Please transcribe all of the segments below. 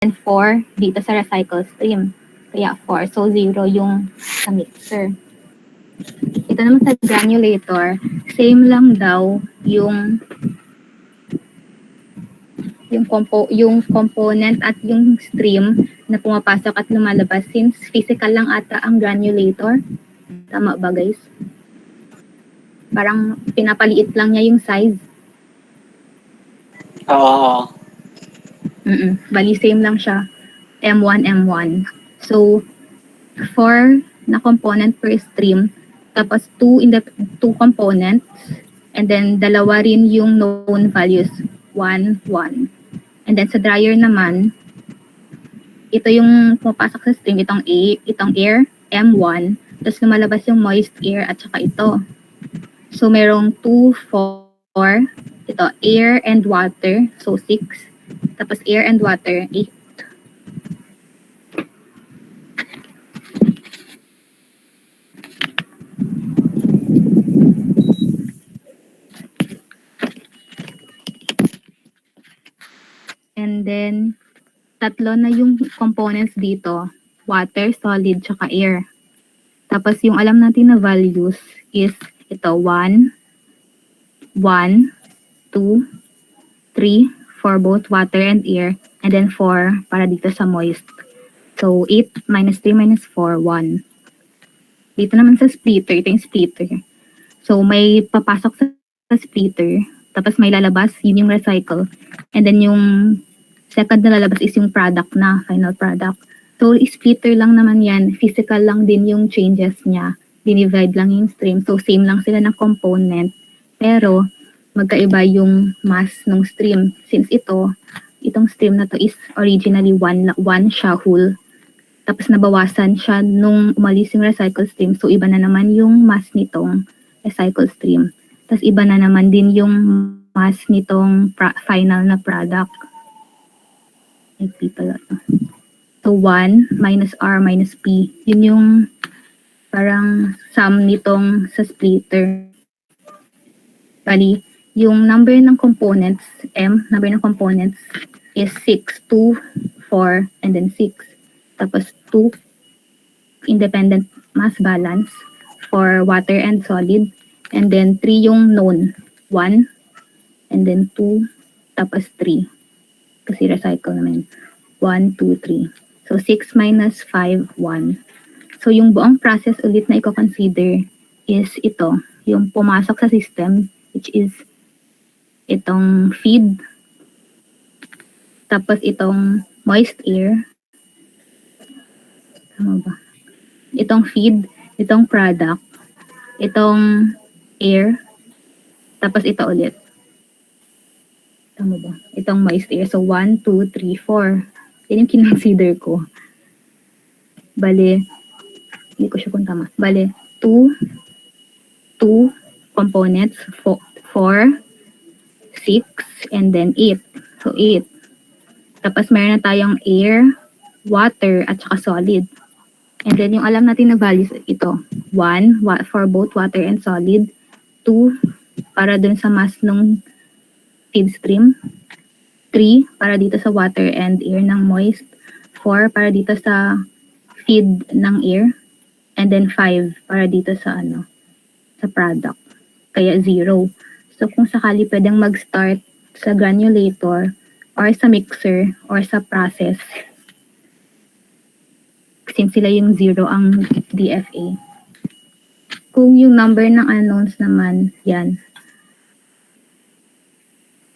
and 4 dito sa recycle stream. Kaya 4. So 0 yung sa mixer. Ito naman sa granulator, same lang daw yung component at yung stream na pumapasok at lumalabas since physical lang ata ang granulator. Tama ba guys? Parang pinapaliit lang niya yung size. Oo. Bali same lang siya. M1, M1. So, 4 na component per stream, tapos 2 components, and then dalawa rin yung known values, 1, 1. And then sa dryer naman, ito yung pumapasok sa stream, itong air, M1, tapos lumalabas yung moist air at saka ito. So merong 2, 4, ito air and water, so 6, tapos air and water, 8. And then, tatlo na yung components dito. Water, solid, tsaka air. Tapos yung alam natin na values is ito, 1, 1, 2, 3 for both water and air. And then 4 para dito sa moist. So, 8 minus 3 minus 4, 1. Dito naman sa splitter, ito yung splitter. So, may papasok sa splitter. Tapos may lalabas, yun yung recycle. And then yung second na lalabas is yung product na, final product. So, splitter lang naman yan. Physical lang din yung changes niya. Dinivide lang yung stream. So, same lang sila ng component. Pero, magkaiba yung mass ng stream. Since itong stream na to is originally one siya whole. Tapos nabawasan siya nung umalis yung recycle stream. So, iba na naman yung mass nitong recycle stream. Tapos, iba na naman din yung mass nitong final na product. So, 1 minus R minus P. Yun yung parang sum nitong sa splitter. Bali, yung number ng components, number ng components is 6, 2, 4, and then 6. Tapos 2 independent mass balance for water and solid. And then 3 yung known. 1, and then 2, tapos 3. Kasi recycle naman. 1, 2, 3. So, 6 minus 5, 1. So, yung buong process ulit na i-consider is ito. Yung pumasok sa system, which is itong feed. Tapos itong moist air. Tama ba? Itong feed, itong product, itong air, tapos ito ulit. Tama ba? Itong moist air. So, 1, 2, 3, 4. Yan yung kinonsider ko. Bale, hindi ko siya kung tama. Bale, 2 components, 4, 6, and then 8. So, 8. Tapos, meron na tayong air, water, at saka solid. And then, yung alam natin na values, ito. 1 for both water and solid. 2 para dun sa mass ng feed stream. 3 para dito sa water and air ng moist. 4 para dito sa feed ng air. And then 5 para dito sa sa product. Kaya 0. So kung sakali pwedeng mag-start sa granulator or sa mixer or sa process, since sila yung 0 ang DFA. Kung yung number ng unknowns naman, yan.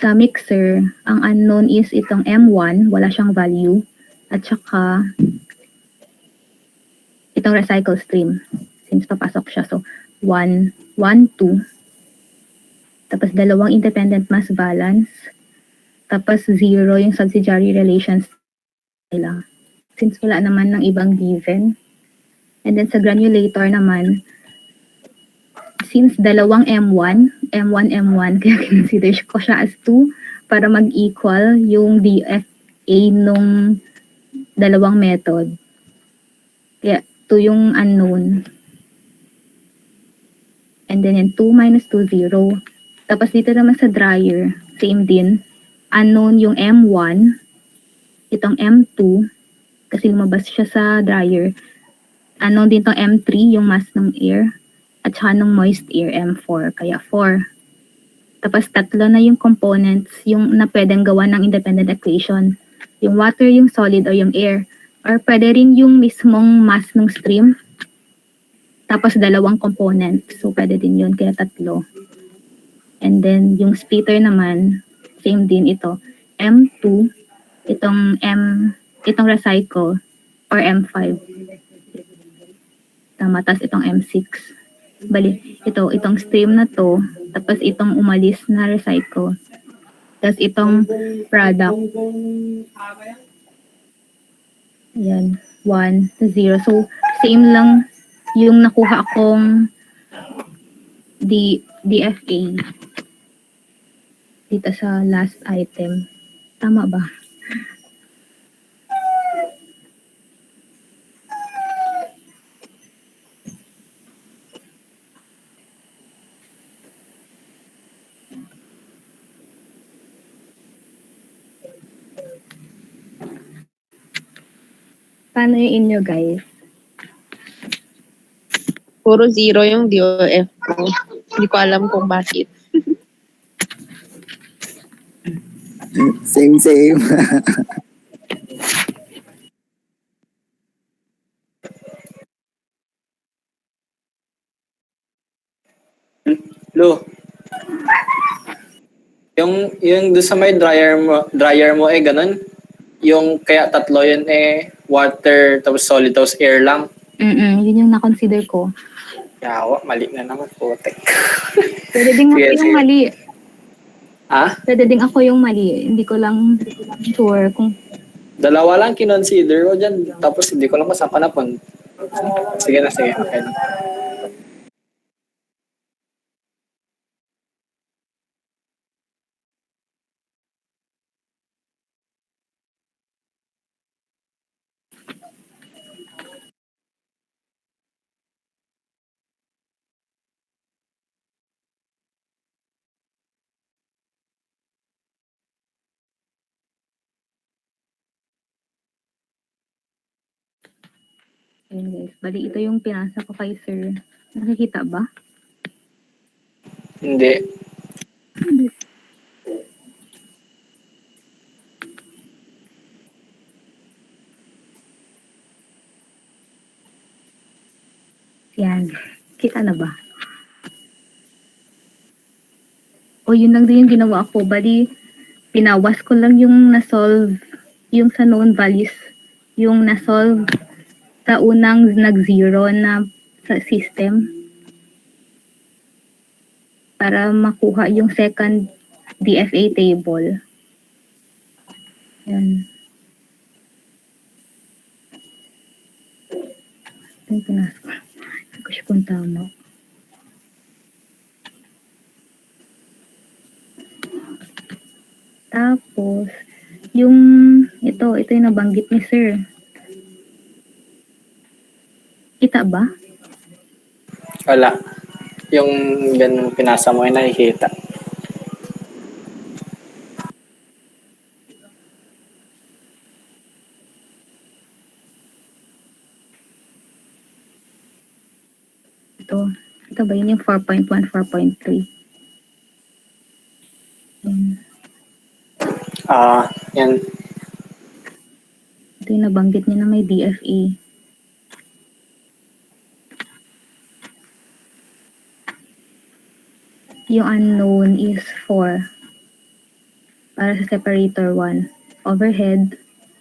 Sa mixer, ang unknown is itong M1, wala siyang value, at saka itong recycle stream, since papasok siya. So, 1, 1, 2, tapos dalawang independent mass balance, tapos 0 yung subsidiary relations nila, since wala naman ng ibang given. And then sa granulator naman, since dalawang M1, kaya consider ko siya as 2 para mag-equal yung DFA nung dalawang method. Kaya 2 yung unknown. And then yung 2 minus 2, 0. Tapos dito naman sa dryer, same din. Unknown yung M1, itong M2, kasi lumabas siya sa dryer. Ano din itong M3, yung mass ng air, at saka ng moist air, M4, kaya 4. Tapos tatlo na yung components yung na pwedeng gawa ng independent equation. Yung water, yung solid, o yung air. Or pwede rin yung mismong mass ng stream. Tapos dalawang component. So pwede din yun, kaya tatlo. And then yung splitter naman, same din ito. M2, itong recycle, or M5. Tama, tapos itong M6. Bali, itong stream na to, tapos itong umalis na recycle. Tapos itong product. Yan, 1 to 0. So, same lang yung nakuha akong DFA dito sa last item. Tama ba? Paano yung inyo, guys? Puro 0 yung DOF ko. Hindi ko alam kung bakit. Same. Lo. Yung doon sa may dryer mo ganun. Yung kaya tatlo yun water tapos solid tapos air lang. Yun yung na-consider ko. Yawa, mali na naman putek. Pwede din ako Sige, yung sige. mali. Pwede din ako yung mali. Hindi ko lang sure kung... Dalawa lang kinonsider ko dyan. Tapos hindi ko lang kung saan ka napun. Sige na, sige. Okay na. Ayun guys. Bali, ito yung pinasa ko kay sir. Nakikita ba? Hindi. Yan. Kita na ba? O yun lang din yung ginawa ko. Bali, pinawas ko lang yung na-solve, yung sa known values, yung na-solve sa unang nag-zero na sa system para makuha yung second DFA table. Yan. Ito yung pinas ko. Hindi ko siya kung tama. Tapos, yung ito yung nabanggit ni sir. Kita ba? Wala. Yung ganun pinasa mo ay nakikita. Ito ba yun yung 4.1, 4.3? Yan. Ito yung nabanggit niya na may DFA. Yung unknown is 4. Para sa separator 1. Overhead,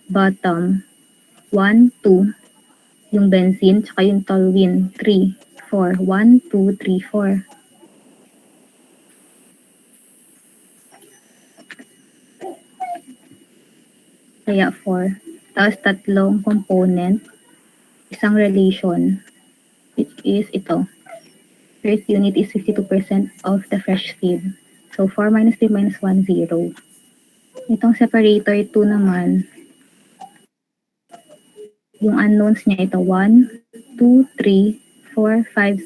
bottom, 1, 2. Yung benzene, tsaka yung toluene, 3, 4. 1, 2, 3, 4. Kaya 4. Tapos tatlong component, isang relation, which is ito. First unit is 52% of the fresh feed. So 4 minus 3 minus 1, 0. Itong separator 2 naman, yung unknowns niya ito, 1, 2, 3, 4, 5,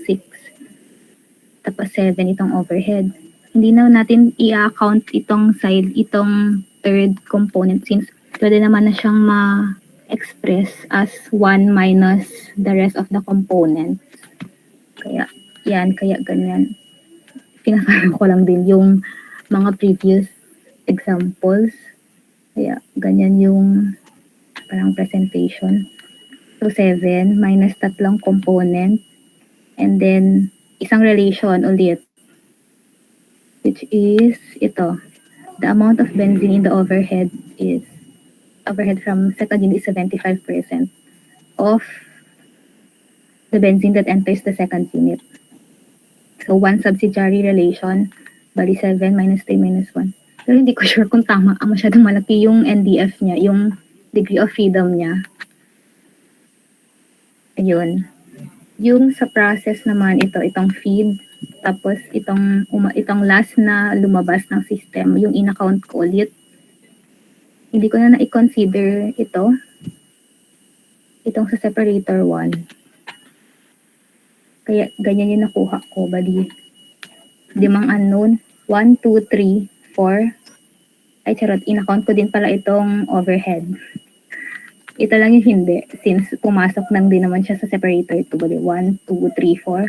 6. Tapos 7 itong overhead. Hindi na natin i-account itong side, itong third component since pwede naman na siyang ma-express as 1 minus the rest of the components. Kaya, kaya ganyan. Pinasama ko lang din yung mga previous examples. Kaya, ganyan yung parang presentation. So, 7 minus tatlong component. And then, isang relation ulit. Which is ito. The amount of benzene in the overhead from second unit is 75% of the benzene that enters the second unit. So, one subsidiary relation, bali 7 minus 3 minus 1. Pero hindi ko sure kung tama. Masyadong malaki yung NDF niya, yung degree of freedom niya. Ayun. Yung sa process naman, itong feed, tapos itong last na lumabas ng system, yung in-account ko ulit. Hindi ko na i-consider itong sa separator 1. Kaya ganyan yung nakuha ko, bali. 5 unknown, 1, 2, 3, 4. Ay, charot, in-account ko din pala itong overhead. Ito lang yung hindi, since pumasok lang din naman siya sa separator 2, bali 1, 2, 3, 4.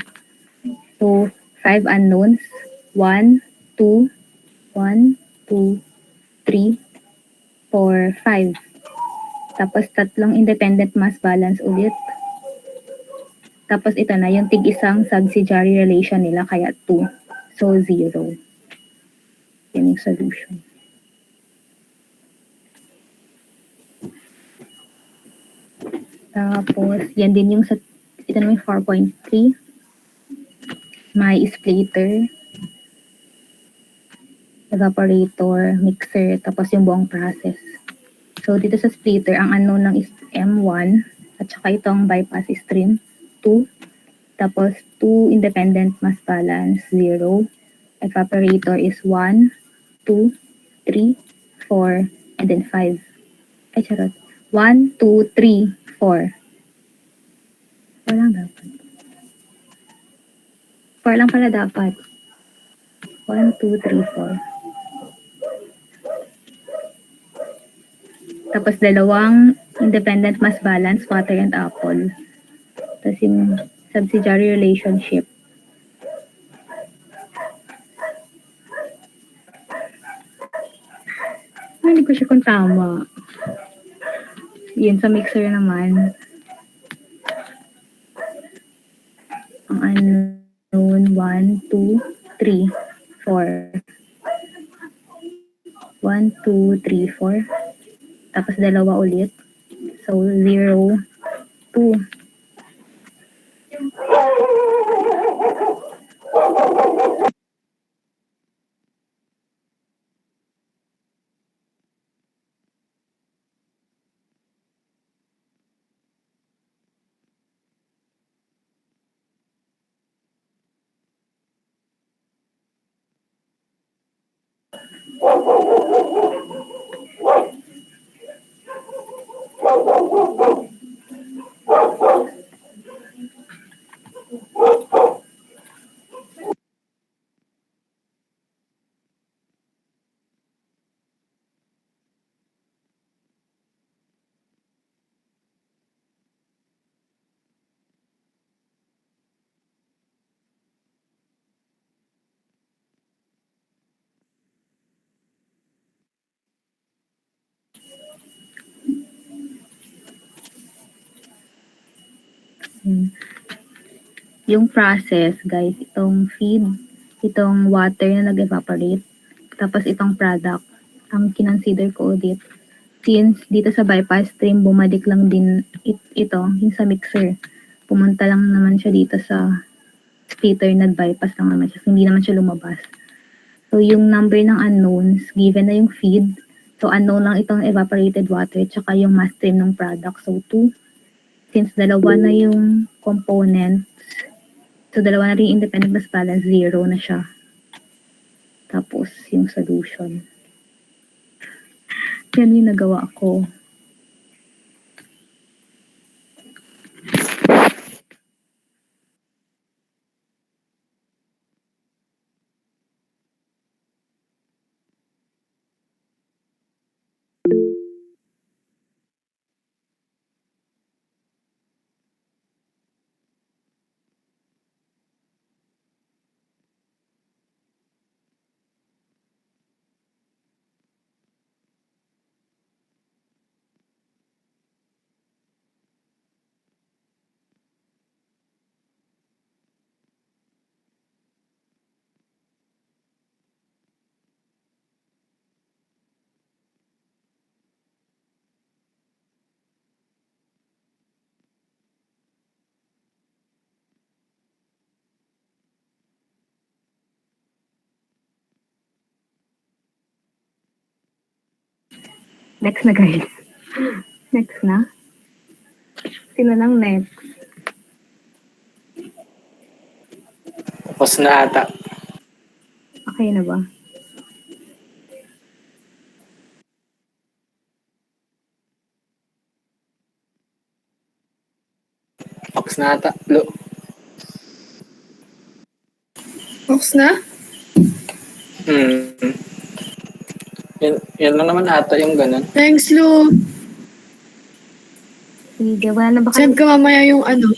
So, 5 unknowns, 1, 2, 1, 2, 3, 4, 5. Tapos, tatlong independent mass balance ulit. Tapos, ito na, yung tig-isang subsidiary relation nila, kaya 2. So, 0. Yan yung solution. Tapos, yan din yung ito naman 4.3. May splitter, evaporator, mixer, tapos yung buong process. So, dito sa splitter, ang unknown lang is M1, at saka itong bypass stream 2, tapos 2 independent mass balance, 0. Evaporator is 1, 2, 3, 4, and then 5. Ay, charot. 1, 2, 3, 4. Walang dapat. 4 lang pala dapat. 1, 2, 3, 4. Tapos dalawang independent mass balance, water and apple. Tapos yung subsidiary relationship. Hindi ko siya kung tama. Yun sa mixer naman. Ang unknown, 1, 2, 3, 4. 1, 2, 3, 4. Tapos dalawa ulit. So, 0, 2. Yung process, guys, itong feed, itong water na nag-evaporate, tapos itong product, ang kinonsider ko ulit. Since dito sa bypass stream, bumalik lang din ito, yung sa mixer. Pumunta lang naman siya dito sa splitter, nag-bypass lang naman siya. So, hindi naman siya lumabas. So, yung number ng unknowns, given na yung feed, so unknown lang itong evaporated water, tsaka yung mass stream ng product. So, 2. Since dalawa na yung components, so dalawa na rin independent mass balance, 0 na siya. Tapos, yung solution. Yan yung nagawa ko. Next na, guys. Next na. Sino lang next? Tapos na ata. Okay na ba? Tapos na ata. Lo. Box na? Hmm. Yun lang naman ata yung ganun. Thanks, Lu. Sige, wala na ba kayo? Send ka mamaya yung ano.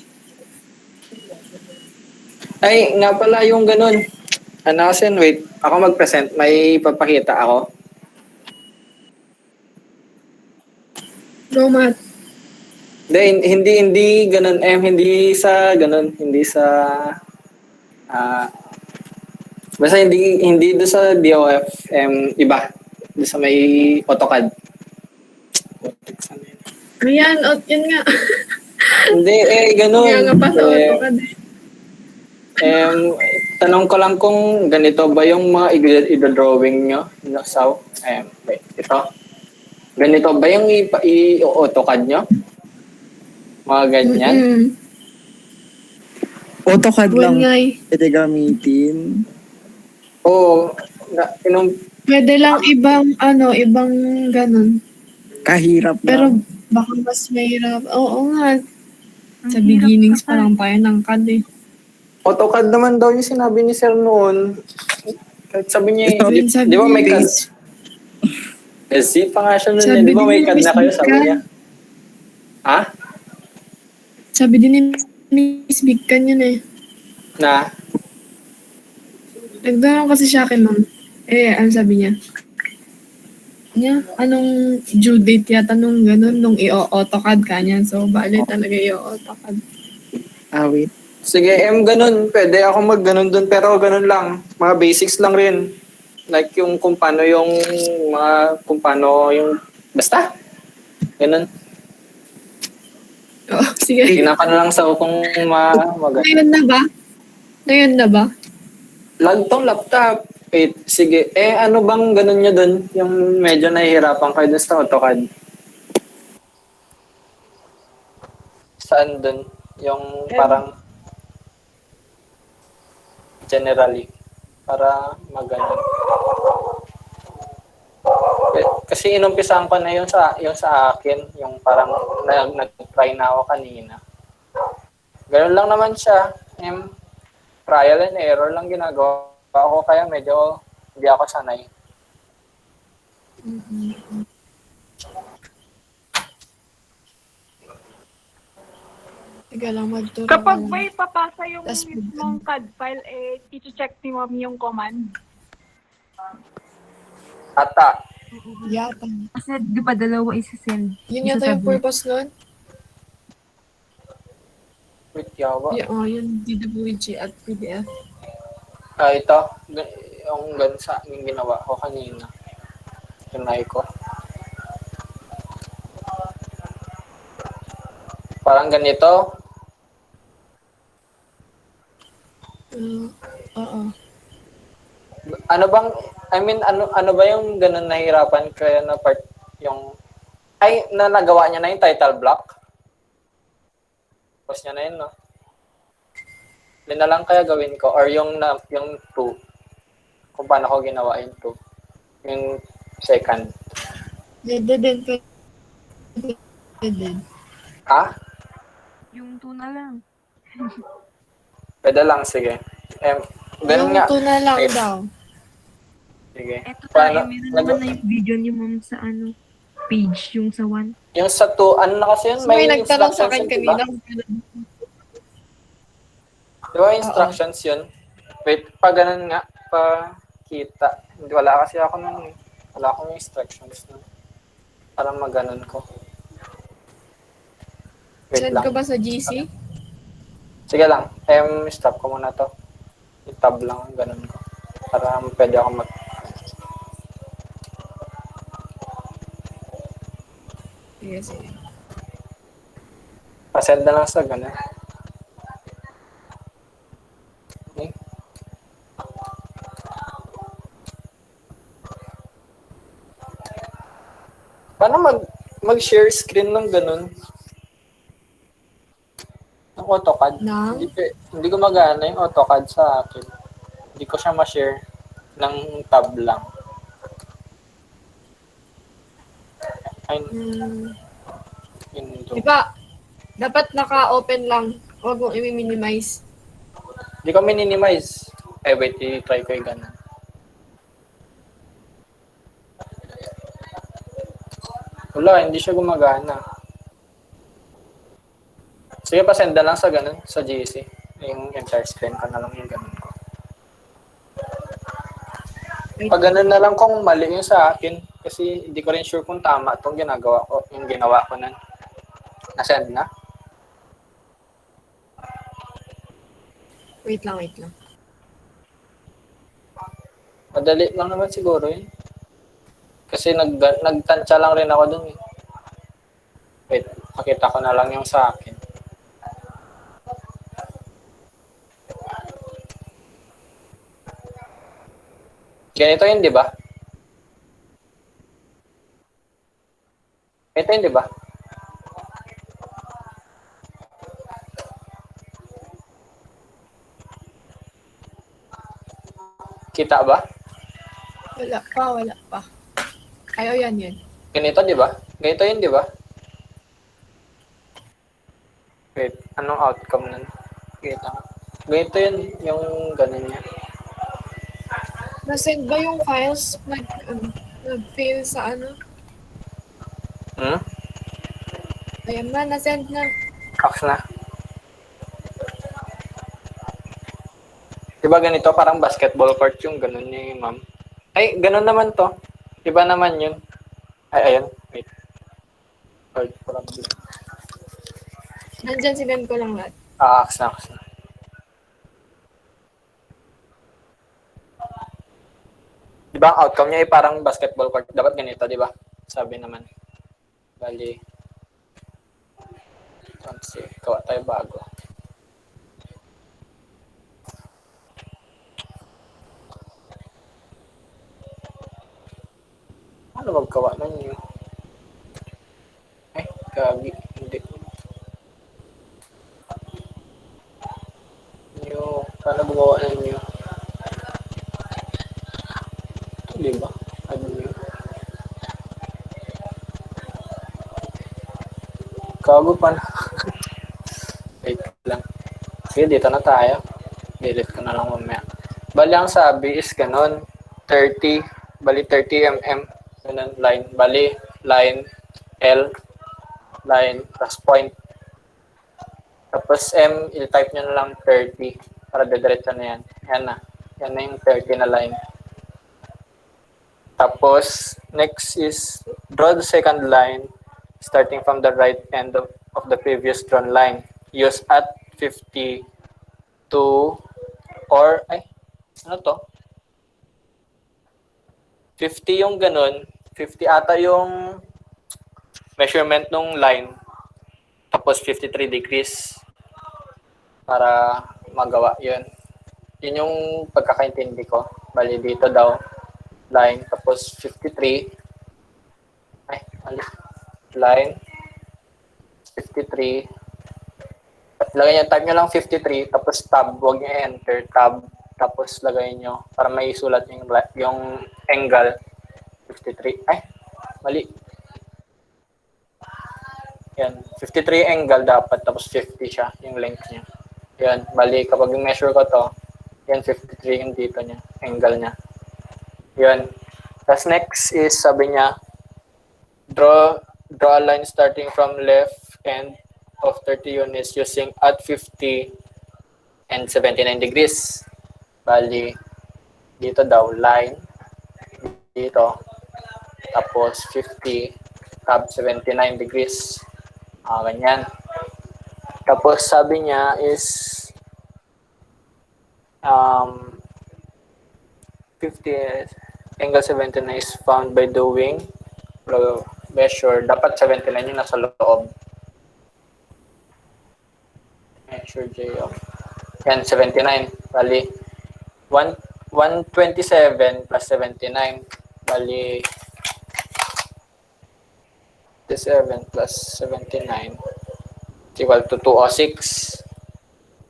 Ay, nga pala yung ganun. Ano kasi, wait. Ako mag-present. May papakita ako. No, Matt. Hindi ganun. Hindi sa ganun. Hindi sa... basta hindi do sa DOF. Iba. Do sa may AutoCAD. Ayan, yun nga. Hindi, ganun. Kaya nga pa sa AutoCAD. Tanong ko lang kung ganito ba yung mga i-drawing nyo? Saw? Wait, ito. Ganito ba yung i-AutoCAD nyo? Mga ganyan? AutoCAD Buwan lang nga eh. pwede gamitin. Oo. Pwede lang ibang ganun. Kahirap Pero lang. baka mas mahirap. Oo nga. Sa beginnings pa lang tayo ng CAD eh. AutoCAD naman daw yung sinabi ni Sir noon. Kahit sabi niya, di ba may CAD? Pa nga siya noon. Sabi Di ba may din ni CAD na Miss kayo? Sabi Bigkan. niya. Ha? Sabi din ni Miss Bigkan yun eh. Na? Nagtanong kasi siya kay ma'am. Ano sabi niya? Anong due date yata nung ganun, nung i-AutoCAD ka niya. So, bali talaga i-AutoCAD. Wait. Sige, ganun. Pwede ako mag-ganun dun. Pero ganun lang. Mga basics lang rin. Like yung kung paano yung basta. Ganun. Sige. Tingnan ka na lang sa kung Ngayon na ba? Ngayon na ba? lag tong laptop. Wait, sige. Ano bang ganun nyo dun? Yung medyo nahihirapan kayo dun sa AutoCAD? Saan dun? Yung parang generally. Para magano. Kasi inumpisahan ko na yung sa akin. Yung parang nag-try na ako kanina. Ganun lang naman siya. Trial and error lang ginagawa ako. Kaya medyo hindi ako sanay. Teka lang, magturo. Kapag may papasa yung Tas- mismong CAD file, i-check ni ma'am yung command. Ata. Yata. Kasi di ba dalawa isi-send? Yun yata yung purpose nun? Wait, yawa. Yun, DWG at PDF. Ito. Yung gansa yung ginawa ko kanina. Tunay ko. Parang ganito. Oo. Ano bang, ano ba yung ganun nahirapan kaya na part yung, na nagawa niya na yung title block? Tapos niya na yun, no? Yun na lang kaya gawin ko, or yung 2, kung paano ko ginawa yung 2. Yung second. Pwede din. Ha? Yung 2 na lang. Pwede lang, sige. Ganun Yung nga. tuna lang Eh, daw. Sige. Eto Paano? tayo, meron naman na yung video ni ma'am sa page, yung sa 1. Yung sa 2, ano na kasi yun? So, may nagtanong sa instructions akin yun, diba? kanina. Di ba instructions yun? Wait, pa ganun nga, pa kita. Hindi, wala kasi ako nun. Wala akong instructions nun. Para maganon ko. Wait Send lang. ka ba sa GC? Sige lang. Stop ko muna to. I-tab lang, ganun ko. Para pwede ako mag... Sige. Pasend na lang sa ganun. Okay. Paano mag-share screen ng ganun? Ng AutoCAD. Ng? Hindi gumagana yung AutoCAD sa akin. Hindi ko siya ma-share ng tab lang. Ay, Di ba, dapat naka-open lang. Huwag mong i-minimize. Hindi ko minimize. Wait, i-try ko yung ganun. Wala, hindi siya gumagana. Sige, pasenda lang sa ganun, sa GC. Yung entire screen ko na lang yung ganun ko. Pag ganun na lang kung mali yung sa akin, kasi hindi ko rin sure kung tama itong ginagawa ko, yung ginawa ko nun. Na-send na? Wait lang. Madali lang naman siguro yun. Kasi nagtansya lang rin ako dun eh. Wait, makita ko na lang yung sa akin. Ganito yun, di ba? Ganito yun, di ba? Kita ba? Wala pa. Ayaw yan. Ganito, di ba? Ganito yun, di ba? Wait, anong outcome nun? Ganito yun, yung ganun niya. Na-send ba yung files? Nag-fail sa ano? Ayan na, na-send na. Ox na. Diba ganito, parang basketball court yung ganun ni ma'am. Ay, ganun naman to. Diba naman yun? Ay, ayan. Wait. Nandyan, sinend ko lang lahat. Ox na. Diba ang outcome niya ay parang basketball court. Dapat ganito, diba? Sabi naman. Bali. Let's see. Gawa tayo bago. Ano magkawa na niyo? Ay, gagi. Hindi. Niyo, paano magawa na niyo? Ito, diba? Ano niyo? Kago pa na. Wait lang. Sige, dito na tayo. Delete ko na lang mamaya. Bali, ang sabi is ganon. 30 mm. Ganun, line. Bali, line L. Line, plus point. Tapos M, i-type nyo na lang 30. Para dediretso na yan. Yan na. Yan na yung 30 na line. Tapos, next is draw the second line starting from the right end of the previous drawn line. Use at 50 to, or, ano to? 50 yung ganun. 50 ata yung measurement ng line. Tapos 53 degrees para magawa yun. Yun yung pagkakaintindi ko. Bali dito daw, line, tapos 53. Line, 53. Lagay nyo, type nyo lang 53, tapos tab, huwag nyo enter, tab, tapos lagay nyo, para may sulat yung angle, 53. Mali. Yan, 53 angle dapat, tapos 50 siya, yung length niya. Yan, bali, kapag measure ko to, yan, 53 yung dito niya, angle niya. Yan. Tapos next is, sabi niya, draw a line starting from left end of 30 units using at 50 and 79 degrees. Bali, dito daw, line, dito, tapos 50, tab 79 degrees. Ganyan. Tapos sabi niya is 50 angle 79 is found by doing measure. Dapat 79 yung nasa loob. Measure J of. Yan, 79. Bali, 127 plus 79. Bali, 57 plus 79 equal to 206.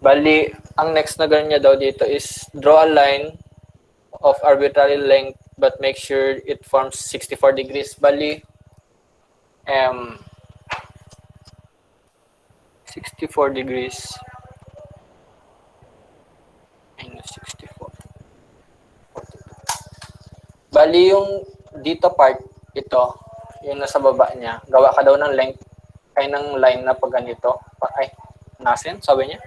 Bali, ang next na ganun niya daw dito is draw a line of arbitrary length but make sure it forms 64 degrees. Bali, 64 degrees minus 64. Bali, yung dito part, ito, yung nasa baba niya, gawa ka daw ng length, ay ng line na pag ganito. Ay, nasin, sabi niya.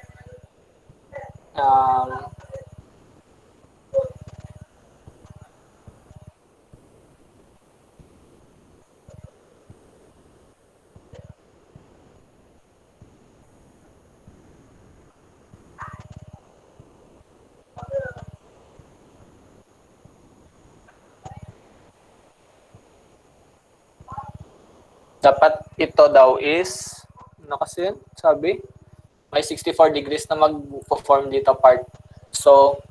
Dapat ito daw is, ano kasi yun? Sabi, may 64 degrees na mag-form dito part. So,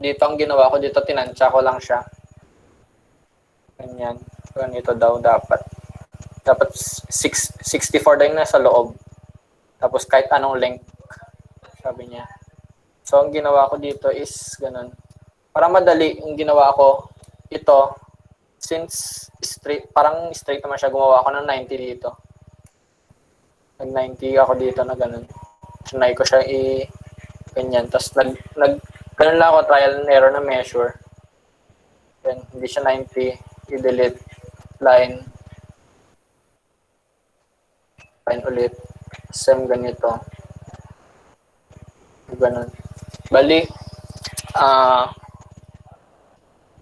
dito ang ginawa ko, dito tinansya ko lang siya. Ganyan. Ganito daw dapat. Dapat 64 daw yung nasa loob. Tapos kahit anong length, sabi niya. So, ang ginawa ko dito is ganun. Para madali, yung ginawa ko, ito, since straight, parang straight naman siya, gumawa ako ng 90 dito. Nag-90 ako dito na ganun. Trinay ko siya ganyan. Tapos ganun lang ako, trial and error na measure. Then, hindi siya 90, i-delete, line ulit, same ganito. Ganun. Bali,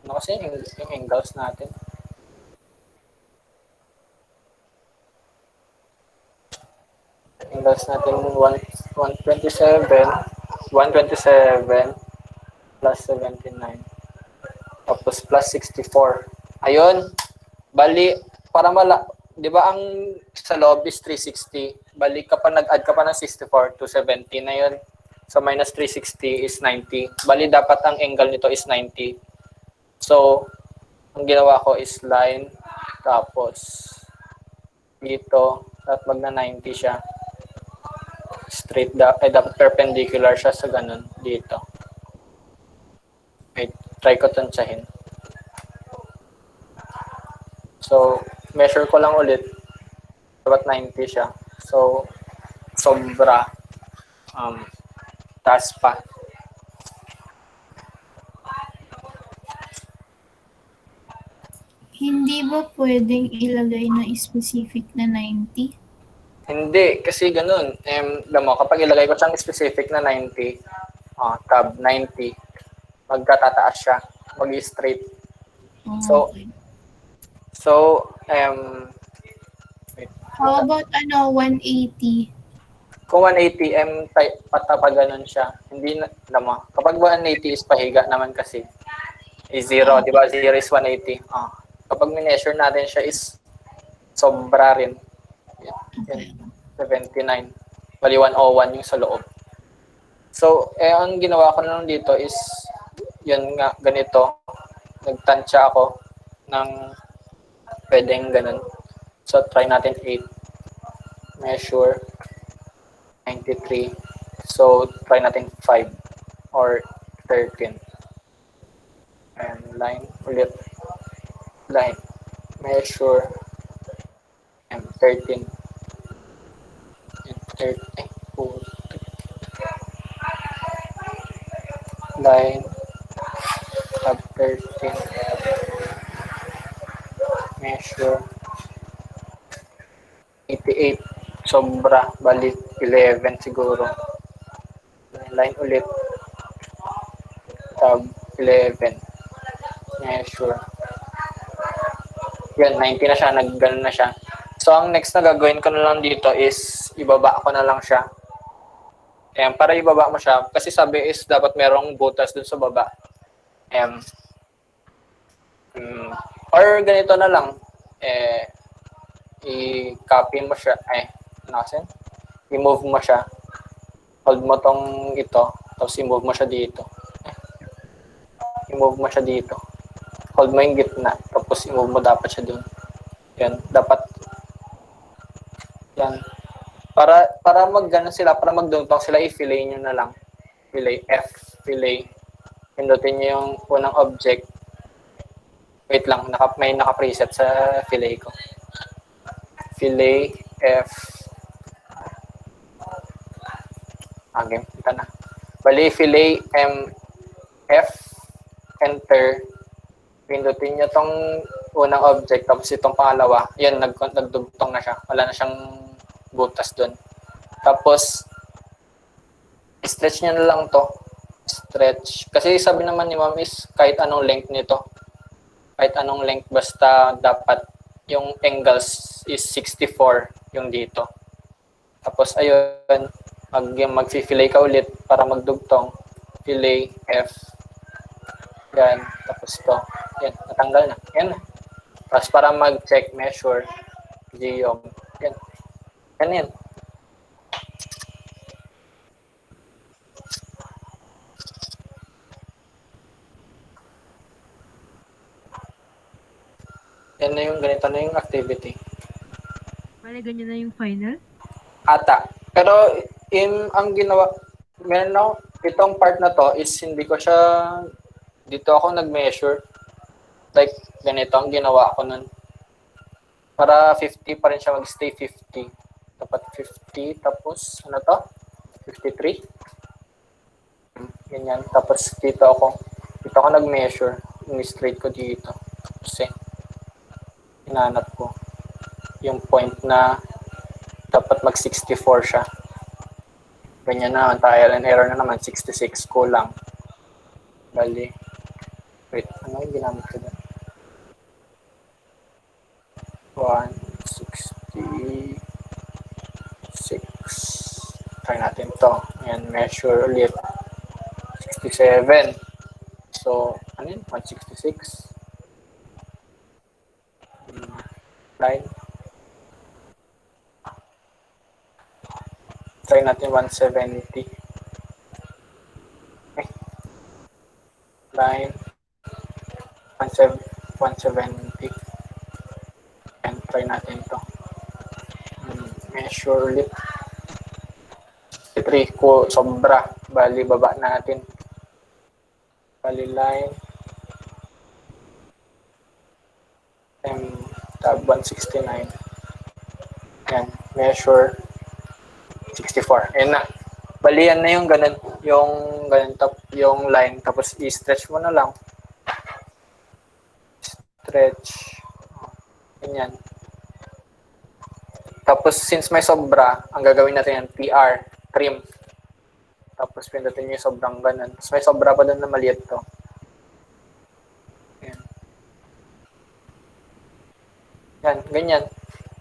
ano kasi yung angles natin? Angles natin 127 plus 79 tapos plus 64. Ayun. Bali, para di ba ang sa loob is 360. Bali, kapag nag-add ka pa ng 64 to 70 na yun. So, minus 360 is 90. Bali, dapat ang angle nito is 90. So, ang ginawa ko is line, tapos dito, dapat magna 90 siya. Straight, dapat perpendicular siya sa ganun, dito. Wait, try ko tansyahin. So, measure ko lang ulit. Dapat 90 siya. So, sobra. Taas pa. Hindi ba pwedeng ilagay na specific na 90? Hindi, kasi ganun. Kapag ilagay ko siyang specific na 90, tab 90, magkatataas siya, mag-straight. Oh, So, wait. How about 180? Kung 180, patapag ganun siya. Hindi na, kapag 180 is pahiga naman kasi, is 0, di ba? 0 is 180. Kapag mineasure natin siya is sobra rin. Yan, 79. Bali 101 yung sa loob. So, ang ginawa ko na lang dito is, yun nga, ganito. Nagtansya ako ng pwedeng ganun. So, try natin 8. Measure 93. So, try natin 5 or 13. And line ulit. Line. Measure 13. And 30. Line. Tab 13. Measure 88. Sobra. Balik 11 siguro. Line ulit. Tab 11. Measure. Yan, 90 na siya. Nag-ganun na siya. So, ang next na gagawin ko na lang dito is ibaba ko na lang siya. Ayan, para ibaba mo siya. Kasi sabi is dapat merong butas dun sa baba. Or ganito na lang. I-copy mo siya. I-move mo siya. Hold mo tong ito. Tapos i-move mo siya dito. I-move mo siya dito. Hold mo yung gitna. Tapos i-move mo dapat siya dun. Yan. Dapat Yan. Para mag-gano sila, para magdugtong sila, i-fillet nyo na lang. Fillet, fillet. Pindutin nyo yung unang object. Wait lang, may naka-preset sa fillet ko. Fillet, game, ito na. Bali, fillet, F, enter. Pindutin nyo tong unang object, tapos itong pangalawa. Yan, nagdugtong na siya. Wala na siyang butas doon. Tapos, stretch nyo na lang to. Stretch. Kasi sabi naman ni ma'am is kahit anong length nito. Kahit anong length, basta dapat yung angles is 64 yung dito. Tapos, ayun, mag-fillet ka ulit para magdugtong. Fillet, F. Yan. Tapos to. Yan. Natanggal na. Yan na. Tapos para mag-check, measure, geom. Yan. Yan yan. Yan na yung ganito na yung activity. Bale, ganyan na yung final? Ata. Pero ang ginawa, meron ako, itong part na to is hindi ko siya, dito ako nag-measure. Like, ganito ang ginawa ko nun. Para 50 pa rin siya mag-stay 50. Dapat 50, tapos, ano to? 53. Ganyan. Tapos, dito ako nag-measure. Yung straight ko dito. Kasi, hinanap ko yung point na dapat mag-64 siya. Ganyan na, trial and error na naman, 66 kulang. Bali. Wait, ano yung ginamit ko doon? 166. Try natin to. Ayan, measure ulit. 67. So, ano yun? 166. Line. Try natin 170. Okay. Line. 170. And try natin to. Measure ulit. 3 ko sobra. Bali, baba natin. Bali, line. Tab 169. Yan. Measure 64. Ayan na. Bali, yan na yung ganun. Yung ganun, yung line. Tapos, i-stretch mo na lang. Stretch. Ganyan. Tapos, since may sobra, ang gagawin natin yan, PR, trim. Tapos, pindutin nyo yung sobrang ganun. Tapos, may sobra pa doon na maliit to. Yan. Yan, ganyan.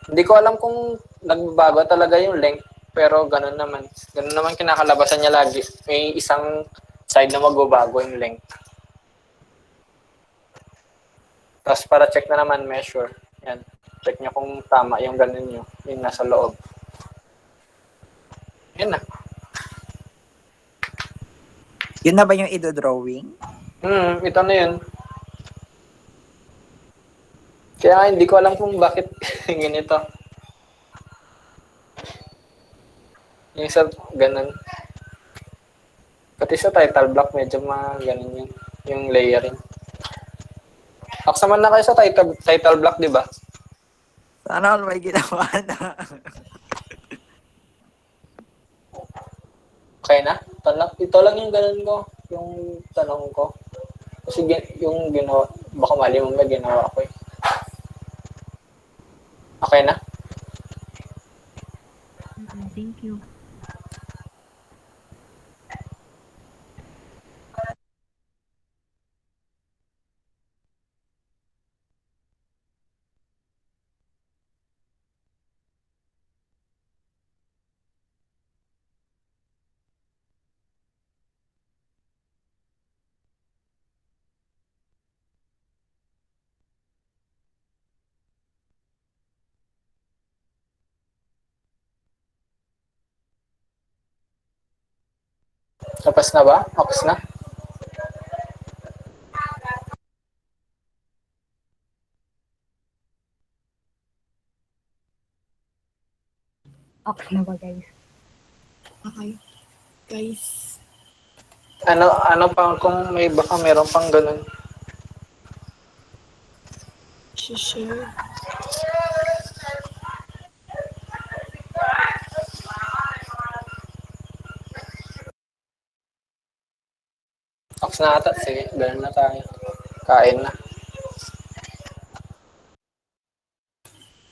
Hindi ko alam kung nagbabago talaga yung length, pero ganun naman. Ganun naman kinakalabasan niya lagi. May isang side na magbabago yung length. Tapos para check na naman, measure. Yan. Check nyo kung tama yung ganun nyo. Yung nasa loob. Yan na. Yun na ba yung ido-drawing? Ito na yun. Kaya hindi ko alam kung bakit ganito. Yung sa ganun. Pati sa title block, medyo ganun yun. Yung layering. Aksaman na kayo sa title block, di ba? Sana all may ginawa na. Okay na? Ito lang yung ganun ko. Yung tanong ko. Kasi yung ginawa, baka mali mo may ginawa ko eh. Okay na? Thank you. Tapos na ba? Tapos na? Ox na ba, guys? Okay. Guys. Ano pa kung may baka meron pang ganun. Share. Ox na ata. Sige, ganun na tayo. Kain na.